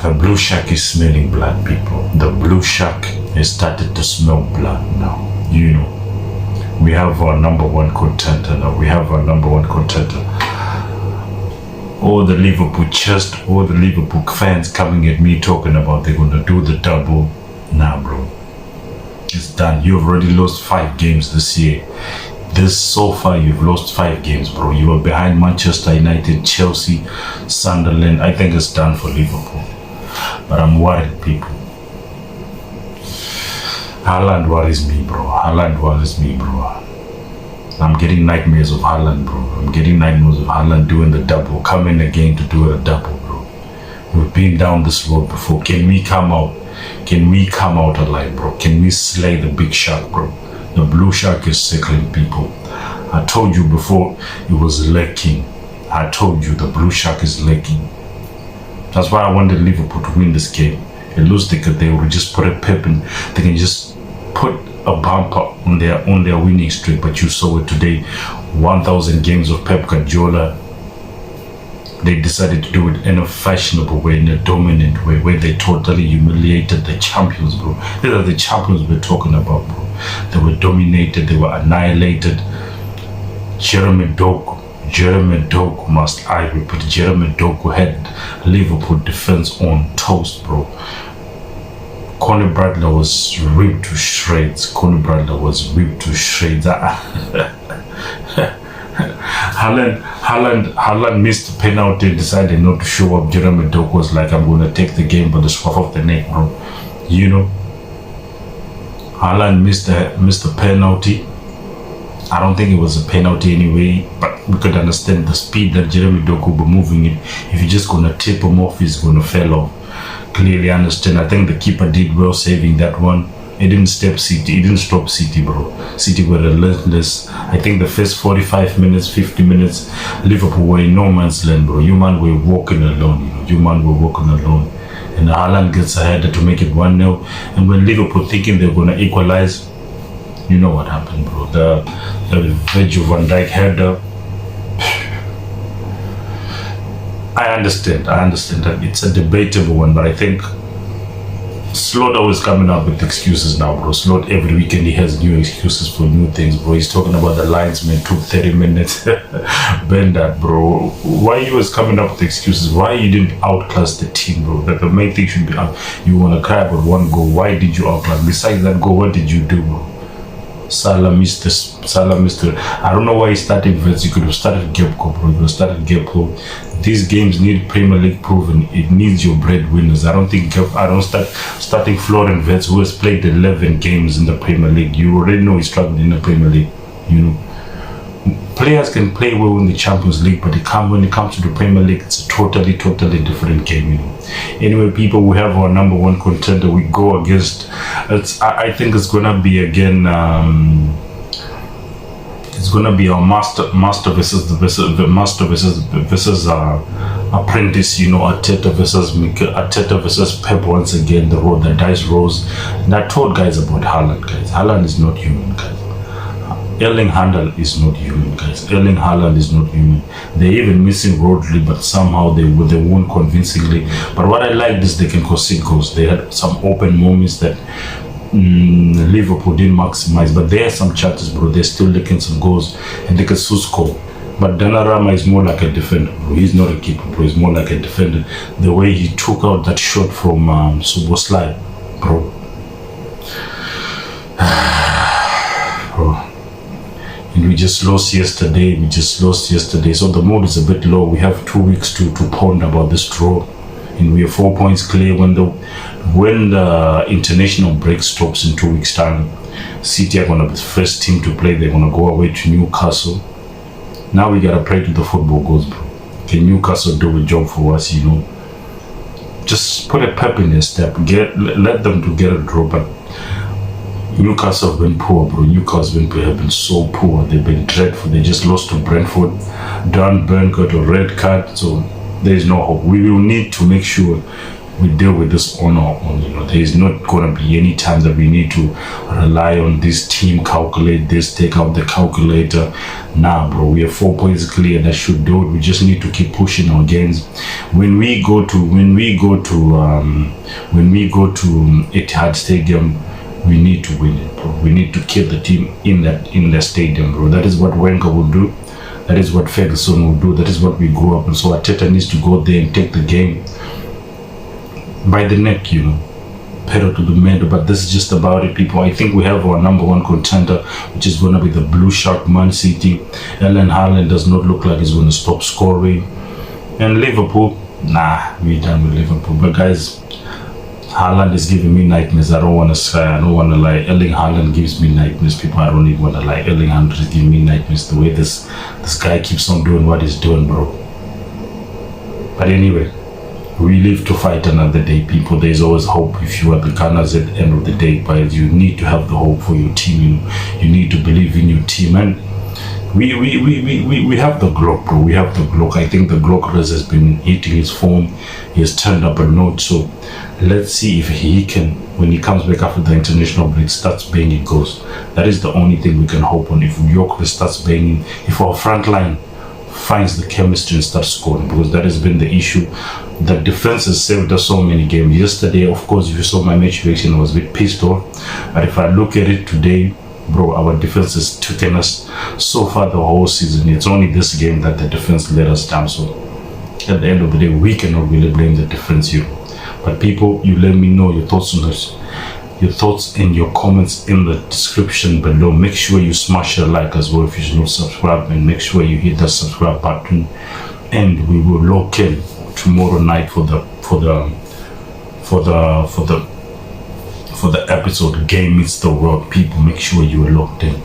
The blue shark is smelling blood, people. The blue shark has started to smell blood now. You know, we have our number one contender now. We have our number one contender. All the Liverpool fans coming at me talking about they're going to do the double. Nah, bro. It's done. You've already lost 5 games this year. So far, you've lost 5 games, bro. You were behind Manchester United, Chelsea, Sunderland. I think it's done for Liverpool. But I'm worried, people. Haaland worries me, bro. Haaland worries me, bro. I'm getting nightmares of Haaland, bro. I'm getting nightmares of Haaland doing the double, coming again to do a double, bro. We've been down this road before. Can we come out? Can we come out alive, bro? Can we slay the big shark, bro? The blue shark is circling, people. I told you before it was lurking. I told you the blue shark is lurking. That's why I wanted Liverpool to win this game. It looks like they will just put a pep in. They can just put a bumper on their winning streak. But you saw it today. 1,000 games of Pep Guardiola. They decided to do it in a fashionable way, in a dominant way, where they totally humiliated the champions, bro. These are the champions we're talking about, bro. They were dominated. They were annihilated. Jeremy Doku, must I repeat, Jeremy Doku had Liverpool defense on toast, bro. Conor Bradley was ripped to shreds. Haaland missed the penalty and decided not to show up. Jeremy Doku was like, I'm going to take the game by the scruff of the neck, bro. You know, Haaland missed the penalty. I don't think it was a penalty anyway, but we could understand the speed that Jeremy Doku be moving it. If you're just going to tip him off, he's going to fall off. Clearly understand. I think the keeper did well saving that one. He didn't stop City, bro. City were relentless. I think the first 45 minutes, 50 minutes, Liverpool were in no man's land, bro. You man were walking alone, And Haaland gets ahead to make it 1-0. And when Liverpool thinking they're going to equalize, you know what happened, bro. The Virgil van Dijk header. I understand that it's a debatable one, but I think Slot always coming up with excuses now, bro. Slot every weekend he has new excuses for new things, bro. He's talking about the linesman took 30 minutes. Bend that, bro. Why you was coming up with excuses? Why you didn't outclass the team, bro? That the main thing should be you want to cry about one goal. Why did you outclass? Besides that goal, what did you do, bro? Salah missed it. I don't know why he started Vets. You could have started Gepco, bro. You could have started Gepco. These games need Premier League proven. It needs your breadwinners. I don't start starting Florian Vets, who has played 11 games in the Premier League. You already know he struggled in the Premier League. You know, players can play well in the Champions League, but when it comes to the Premier League, it's a totally different game, you know. Anyway, people, we have our number one contender. We go against. I think it's gonna be again. It's gonna be our master versus apprentice. You know, Arteta versus Pep once again. The dice rolls. And I told guys about Haaland, guys. Haaland is not human, guys. Erling Haaland is not human, guys. Erling Haaland is not human. They're even missing Rodri, but somehow they won convincingly. But what I like is they can concede goals. They had some open moments that Liverpool didn't maximize, but there are some chances, bro. They're still looking some goals, and they can still score. But Donnarumma is more like a defender, bro. He's not a keeper, bro. He's more like a defender. The way he took out that shot from Szoboszlai, bro. Bro. And we just lost yesterday. So the mood is a bit low. We have 2 weeks to ponder about this draw, and we are 4 points clear. When the international break stops in 2 weeks' time, City are gonna be the first team to play. They're gonna go away to Newcastle. Now we gotta pray to the football gods, bro. Can Newcastle do a job for us? You know, just put a pep in their step. Let them to get a draw, but. Newcastle have been poor, bro. Newcastle have been so poor. They've been dreadful. They just lost to Brentford. Dan Burn got a red card, so there is no hope. We will need to make sure we deal with this on our own. There is not going to be any time that we need to rely on this team, calculate this, take out the calculator. Nah, bro, we are 4 points clear. That should do it. We just need to keep pushing our games. When we go to Etihad Stadium, we need to win it, bro. We need to kill the team in the stadium, bro. That is what Wenger will do. That is what Ferguson will do. That is what we grew up. And so Arteta needs to go there and take the game by the neck, pedal to the metal. But this is just about it, people. I think we have our number one contender, which is going to be the Blue Shark, Man City. Erling Haaland does not look like he's going to stop scoring. And Liverpool, nah, we're done with Liverpool. But guys, Haaland is giving me nightmares. I don't want to say, I don't want to lie. Erling Haaland gives me nightmares, people. I don't even want to lie. Erling Haaland is giving me nightmares. The way this guy keeps on doing what he's doing, bro. But anyway, we live to fight another day, people. There's always hope if you are the Gunners at the end of the day. But you need to have the hope for your team. You need to believe in your team. And we have the Glock, bro. We have the Glock. I think the Glock has been hitting his form. He has turned up a notch. So let's see if he can, when he comes back after the international break, starts banging goals. That is the only thing we can hope on. If York starts banging, if our front line finds the chemistry and starts scoring, because that has been the issue. The defense has saved us so many games. Yesterday, of course, if you saw my match reaction, I was a bit pissed off. But if I look at it today, bro, our defense has taken us so far the whole season. It's only this game that the defense let us down. So at the end of the day, we cannot really blame the defense here. But people, you let me know your thoughts on this. Your thoughts and your comments in the description below. Make sure you smash a like as well if you're not subscribed, and make sure you hit the subscribe button. And we will lock in tomorrow night for the episode Game Meets the World. People, make sure you are locked in.